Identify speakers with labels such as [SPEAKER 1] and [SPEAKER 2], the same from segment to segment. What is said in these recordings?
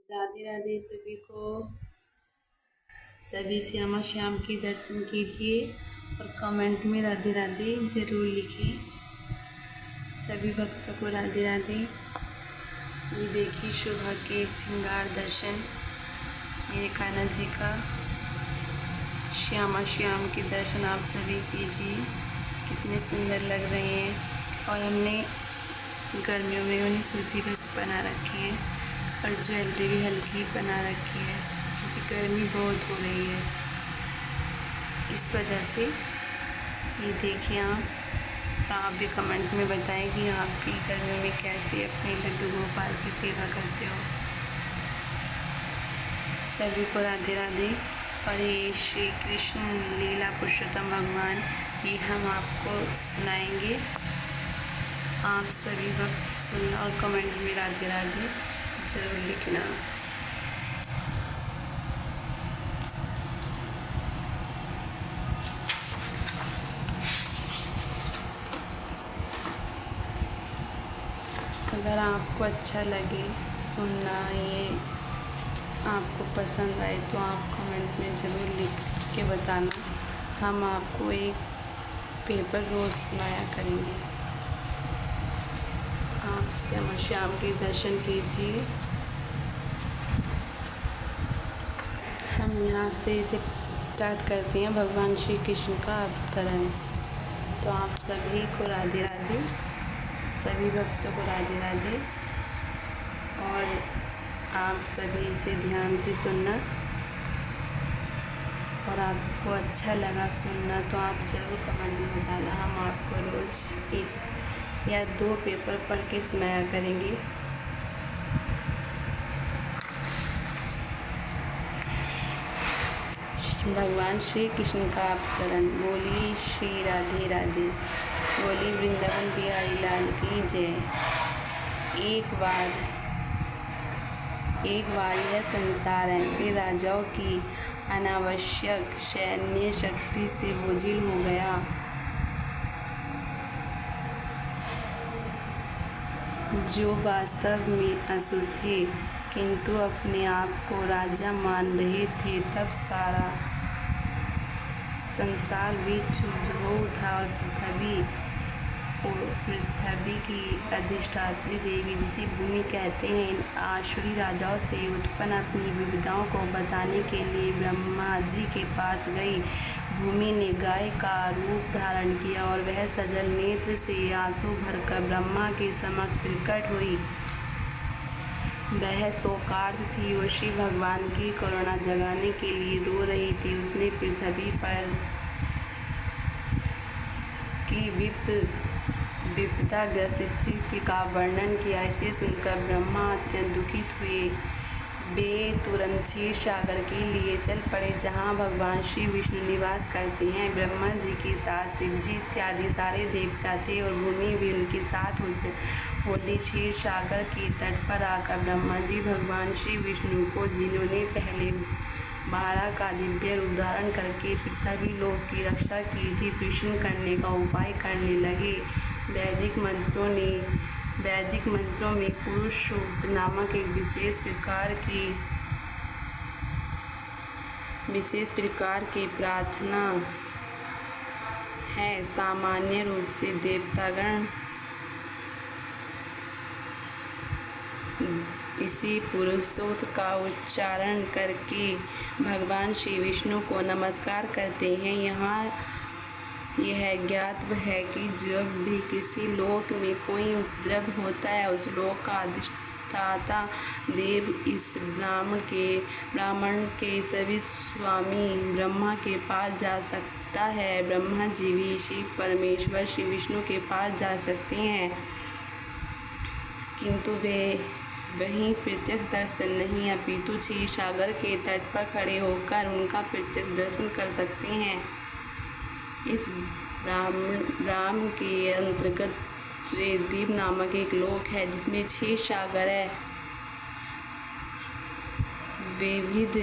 [SPEAKER 1] राधे राधे सभी को। सभी श्यामा श्याम के दर्शन कीजिए और कमेंट में राधे राधे ज़रूर लिखें। सभी भक्तों को राधे राधे। ये देखिए शोभा के श्रृंगार दर्शन मेरे कान्हा जी का। श्यामा श्याम के दर्शन आप सभी कीजिए, कितने सुंदर लग रहे हैं। और हमने गर्मियों में उन्हें सूती वस्त्र बना रखे हैं और ज्वेलरी भी हल्की बना रखी है क्योंकि गर्मी बहुत हो रही है। इस वजह से ये देखिए आप भी कमेंट में बताएं कि आप भी गर्मियों में कैसे अपने लड्डू गोपाल की सेवा करते हो। सभी को राधे राधे। और ये श्री कृष्ण लीला पुरुषोत्तम भगवान, ये हम आपको सुनाएंगे। आप सभी वक्त सुनना और कमेंट में राधे राधे ज़रूर लिखना। अगर आपको अच्छा लगे सुनना, ये आपको पसंद आए तो आप कमेंट में ज़रूर लिख के बताना। हम आपको एक पेपर रोज़ सुनाया करेंगे। आप श्यामा श्याम के दर्शन कीजिए। हम यहाँ से इसे स्टार्ट करते हैं भगवान श्री कृष्ण का अवतरण। तो आप सभी को राधे राधे, सभी भक्तों को राधे राधे। और आप सभी इसे ध्यान से सुनना और आपको अच्छा लगा सुनना तो आप ज़रूर कमेंट में बताना। हम आपको रोज़ 1 या 2 पेपर पढ़ के सुनाया करेंगे। भगवान श्री कृष्ण का अवतरण। बोलिए श्री राधे राधे, बोलिए वृंदावन बिहारी लाल की जय। एक बार यह संसार ऐसे राजाओं की अनावश्यक सैन्य शक्ति से बोझिल हो गया जो वास्तव में असुर थे किंतु अपने आप को राजा मान रहे थे। तब सारा संसार भी क्षुब्ध हो उठा और पृथ्वी की अधिष्ठात्री देवी, जिसे भूमि कहते हैं, इन आसुरी राजाओं से उत्पन्न अपनी विविधताओं को बताने के लिए ब्रह्मा जी के पास गई। भूमि ने गाय का रूप धारण किया और वह सजल नेत्र से आंसू भरकर ब्रह्मा के समक्ष प्रकट हुई। वह शोकार्त थी और श्री भगवान की करुणा जगाने के लिए रो रही थी। उसने पृथ्वी पर की विपदाग्रस्त स्थिति का वर्णन किया। इसे सुनकर ब्रह्मा अत्यंत दुखित हुए। वे तुरंत क्षीर सागर के लिए चल पड़े जहाँ भगवान श्री विष्णु निवास करते हैं। ब्रह्मा जी के साथ शिव जी इत्यादि सारे देवता थे और भूमि भी उनके साथ होली। क्षीर सागर के तट पर आकर ब्रह्मा जी भगवान श्री विष्णु को, जिन्होंने पहले 12 का दिव्य रूप धारण करके पृथ्वी लोक की रक्षा की थी, प्रसन्न करने का उपाय करने लगे। वैदिक मंत्रों में पुरुष सूक्त नामक एक विशेष प्रकार की प्रार्थना है। सामान्य रूप से देवतागण इसी पुरुष सूक्त का उच्चारण करके भगवान श्री विष्णु को नमस्कार करते हैं। यहाँ यह ज्ञात है कि जब भी किसी लोक में कोई उपद्रव होता है, उस लोक का अधिष्ठाता देव इस ब्राह्मण के सभी स्वामी ब्रह्मा के पास जा सकता है। ब्रह्मा जी भी शिव परमेश्वर श्री विष्णु के पास जा सकते हैं, किंतु वे वहीं प्रत्यक्ष दर्शन नहीं अपितु क्षीर सागर के तट पर खड़े होकर उनका प्रत्यक्ष दर्शन कर सकते हैं। इस ब्राह्मण के अंतर्गत द्वीप नामक एक लोक है जिसमें क्षीर सागर है। विविध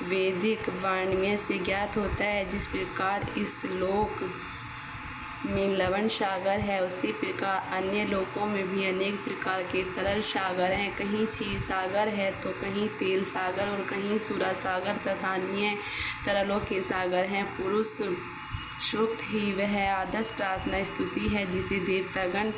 [SPEAKER 1] वैदिक वाङ्मय से ज्ञात होता है जिस प्रकार इस लोक में लवण सागर है, उसी प्रकार अन्य लोकों में भी अनेक प्रकार के तरल सागर हैं। कहीं क्षीर सागर है तो कहीं तेल सागर और कहीं सुरा सागर तथा अन्य तरलों के सागर हैं। पुरुष सूक्त ही वह आदर्श प्रार्थना स्तुति है जिसे देवतागण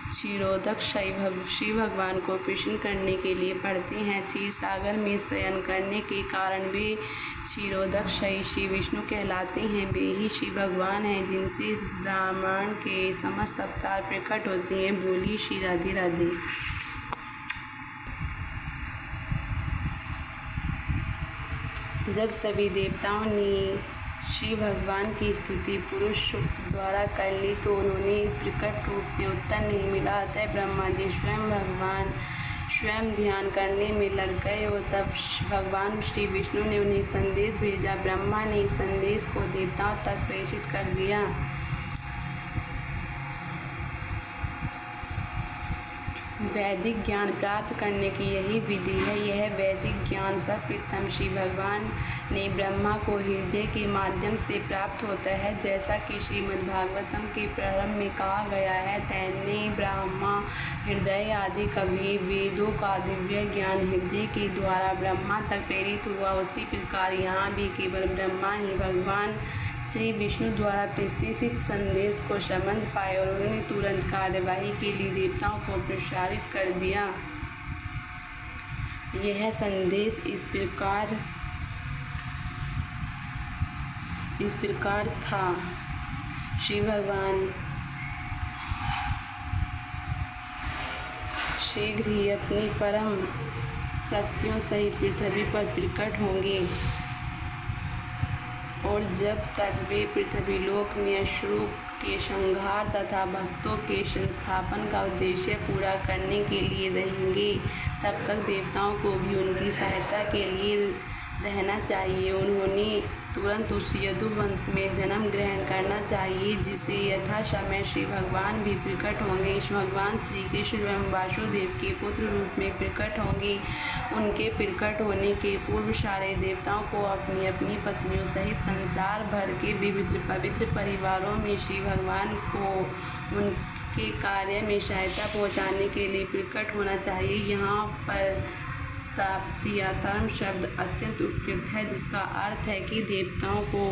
[SPEAKER 1] क्षीरोदक श्री भगवान को प्रसन्न करने के लिए पढ़ते हैं। क्षीर सागर में शयन करने के कारण वे क्षीरोदक श्री विष्णु कहलाते हैं। वे ही श्री भगवान हैं जिनसे इस ब्रह्मांड के समस्त अवतार प्रकट होते हैं। बोली श्री राधे राधे। जब सभी देवताओं ने श्री भगवान की स्तुति पुरुष सूक्त द्वारा कर ली तो उन्हें प्रकट रूप से उत्तर नहीं मिला। अतः ब्रह्मा जी स्वयं ध्यान करने में लग गए और तब भगवान श्री विष्णु ने उन्हें एक संदेश भेजा। ब्रह्मा ने इस संदेश को देवताओं तक प्रेषित कर दिया। वैदिक ज्ञान प्राप्त करने की यही विधि है। यह वैदिक ज्ञान सर्वप्रथम श्री भगवान ने ब्रह्मा को हृदय के माध्यम से प्राप्त होता है। जैसा कि श्रीमद्भागवतम के प्रारंभ में कहा गया है, तैने ब्रह्मा हृदय आदि कवि वेदों का दिव्य ज्ञान हृदय के द्वारा ब्रह्मा तक प्रेरित हुआ। उसी प्रकार यहाँ भी केवल ब्रह्मा ही भगवान श्री विष्णु द्वारा प्रेषित संदेश को समझ पाए और उन्होंने तुरंत कार्यवाही के लिए देवताओं को प्रसारित कर दिया। यह संदेश इस प्रकार था। श्री भगवान शीघ्र ही अपनी परम शक्तियों सहित पृथ्वी पर प्रकट होंगे और जब तक वे पृथ्वी लोक में असुरों के संहार तथा भक्तों के संस्थापन का उद्देश्य पूरा करने के लिए रहेंगे, तब तक देवताओं को भी उनकी सहायता के लिए रहना चाहिए। उन्होंने तुरंत उस यदुवंश में जन्म ग्रहण करना चाहिए जिसे यथा समय श्री भगवान भी प्रकट होंगे। इस भगवान श्री कृष्ण एवं वासुदेव के पुत्र रूप में प्रकट होंगे। उनके प्रकट होने के पूर्व सारे देवताओं को अपनी अपनी पत्नियों सहित संसार भर के विविध पवित्र परिवारों में श्री भगवान को उनके कार्य में सहायता पहुँचाने के लिए प्रकट होना चाहिए। यहाँ पर ताप्ति या धर्म शब्द अत्यंत उपयुक्त है, जिसका अर्थ है कि देवताओं को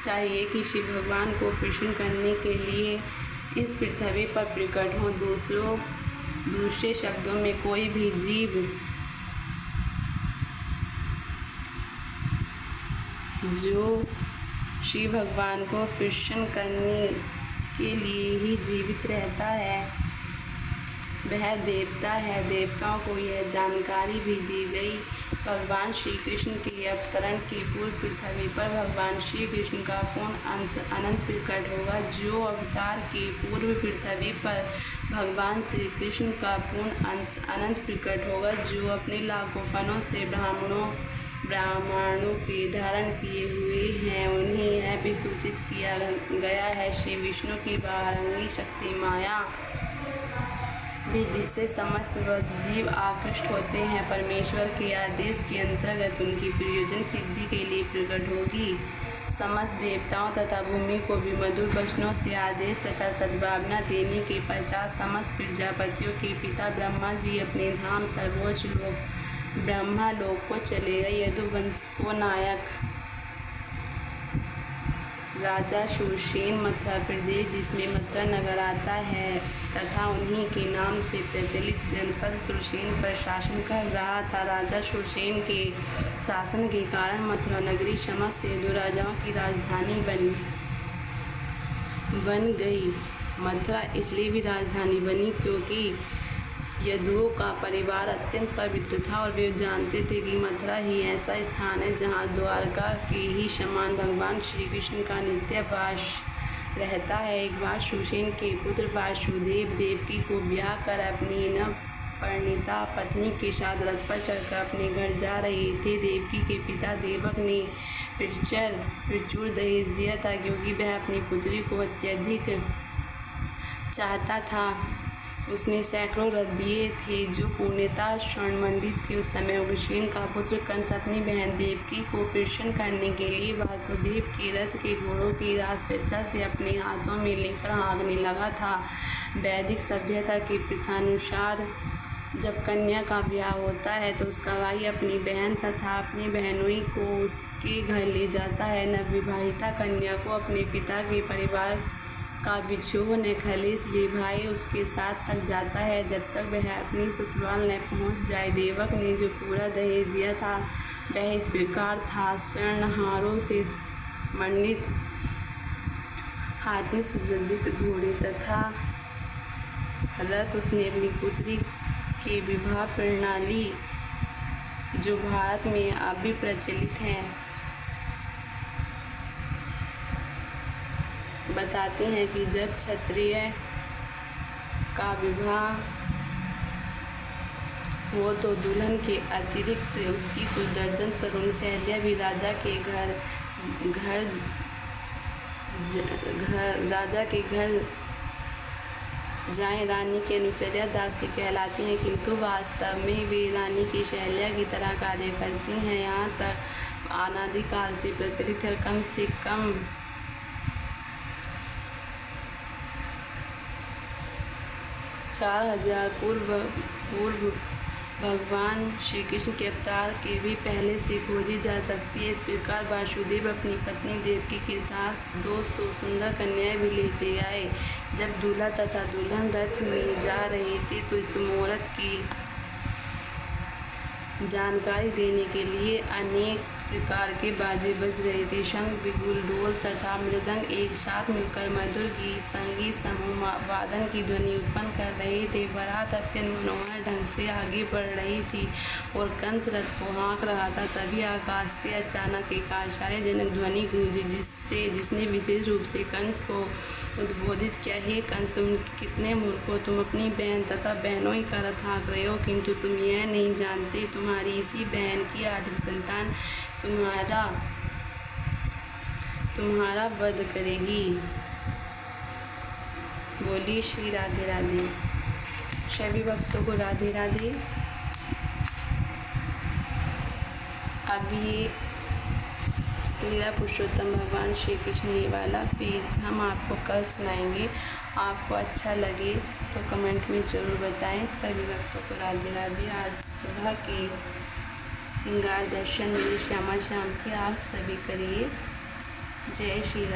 [SPEAKER 1] चाहिए कि श्री भगवान को प्रसन्न करने के लिए इस पृथ्वी पर प्रकट हों। दूसरे शब्दों में कोई भी जीव जो श्री भगवान को प्रसन्न करने के लिए ही जीवित रहता है वह देवता है। देवताओं को यह जानकारी भी दी गई। भगवान श्री कृष्ण के अवतरण के पूर्व पृथ्वी पर भगवान श्री कृष्ण का पूर्ण अंश अनंत प्रकट होगा। जो अवतार के पूर्व पृथ्वी पर भगवान श्री कृष्ण का पूर्ण अंश अनंत प्रकट होगा, जो अपने लाखों फलों से ब्राह्मणों के धारण किए हुए हैं, उन्हें यह भी सूचित किया गया है श्री विष्णु की बारंगी शक्ति माया भी, जिससे समस्त जीव आकृष्ट होते हैं, परमेश्वर के आदेश के अंतर्गत उनकी प्रयोजन सिद्धि के लिए प्रकट होगी। समस्त देवताओं तथा भूमि को भी मधुर वचनों से आदेश तथा सद्भावना देने के पश्चात समस्त प्रजापतियों के पिता ब्रह्मा जी अपने धाम सर्वोच्च लोक ब्रह्मा लोक को चले गए। यदुवंश को नायक राजा सुरसेन मथुरा प्रदेश, जिसमें मथुरा नगर आता है तथा उन्हीं के नाम से प्रचलित जनपद सुरसेन पर शासन कर रहा था। राजा सुरसेन के शासन के कारण मथुरा नगरी समस्त यदु राजाओं की राजधानी बन गई। मथुरा इसलिए भी राजधानी बनी क्योंकि यदुओं का परिवार अत्यंत पवित्र था और वे जानते थे कि मथुरा ही ऐसा स्थान है जहाँ द्वारका के ही समान भगवान श्री कृष्ण का नित्य वास रहता है। एक बार सुरसेन के पुत्र वासुदेव देवकी को ब्याह कर अपनी नवपरिणीता पत्नी के साथ रथ पर चढ़कर अपने घर जा रहे थे। देवकी के पिता देवक ने प्रचुर दहेज दिया था क्योंकि वह अपनी पुत्री को अत्यधिक चाहता था। उसने सैकड़ों रथ दिए थे जो पूर्णतः स्वर्णमंडित थे। उस समय उग्रसेन का पुत्र कंस अपनी बहन देवकी को प्रसन्न करने के लिए वासुदेव के रथ के घोड़ों की राज स्वेच्छा से अपने हाथों में लेकर हाँकने लगा था। वैदिक सभ्यता की प्रथानुसार जब कन्या का ब्याह होता है तो उसका भाई अपनी बहन तथा अपनी बहनोई को उसके घर ले जाता है। नवविवाहिता कन्या को अपने पिता के परिवार का विक्षोभ न खले, इसलिए भाई उसके साथ तक जाता है जब तक वह अपनी ससुराल न पहुंच जाए। देवक ने जो पूरा दहेज दिया था वह इस प्रकार था: स्वर्णहारों से मंडित हाथी, सुसज्जित घोड़े तथा रथ। उसने अपनी पुत्री के विवाह प्रणाली, जो भारत में अब भी प्रचलित है, बताते हैं कि जब क्षत्रिय का विवाह हो तो दुल्हन के अतिरिक्त उसकी कुछ दर्जन तरुण सहेलियां भी राजा के घर जाएं। रानी की अनुचर्या दासी कहलाती हैं, किंतु वास्तव में वे रानी की सहेलियां की तरह कार्य करती हैं। यहाँ तक अनादिकाल से प्रचलित है। कम से कम 4000 पूर्व भगवान श्री कृष्ण के अवतार के भी पहले से खोजी जा सकती है। इस प्रकार वासुदेव अपनी पत्नी देवकी के साथ 200 सुंदर कन्याएं भी लेते आए। जब दूल्हा तथा दुल्हन रथ में जा रहे थे तो इस मुहूर्त की जानकारी देने के लिए अनेक प्रकार के बाजे बज रहे थे। शंख, बिगुल, ढोल तथा मृदंग एक साथ मिलकर मधुर गीत संगीत समूह वादन की ध्वनि उत्पन्न कर रहे थे। बारात अत्यंत मनोहर ढंग से आगे बढ़ रही थी और कंस रथ को हाँक रहा था। तभी आकाश से अचानक एक आश्चर्यजनक ध्वनि गूंजी, जिसने विशेष रूप से कंस को उद्बोधित किया: हे कंस, तुम कितने मूर्ख हो! तुम अपनी बहन तथा बहनोई का रथ हाँक रहे हो, किंतु तुम यह नहीं जानते तुम्हारी इसी बहन की 8वीं संतान तुम्हारा वध करेगी। बोलिए श्री राधे राधे। सभी भक्तों को राधे राधे। अब ये लीला पुरुषोत्तम भगवान श्री कृष्ण ये वाला पेज हम आपको कल सुनाएंगे। आपको अच्छा लगे तो कमेंट में ज़रूर बताएं। सभी भक्तों को राधे राधे। आज सुबह के श्रृंगार दर्शन मेरे श्यामा श्याम के आप सभी करिए। जय श्री राम।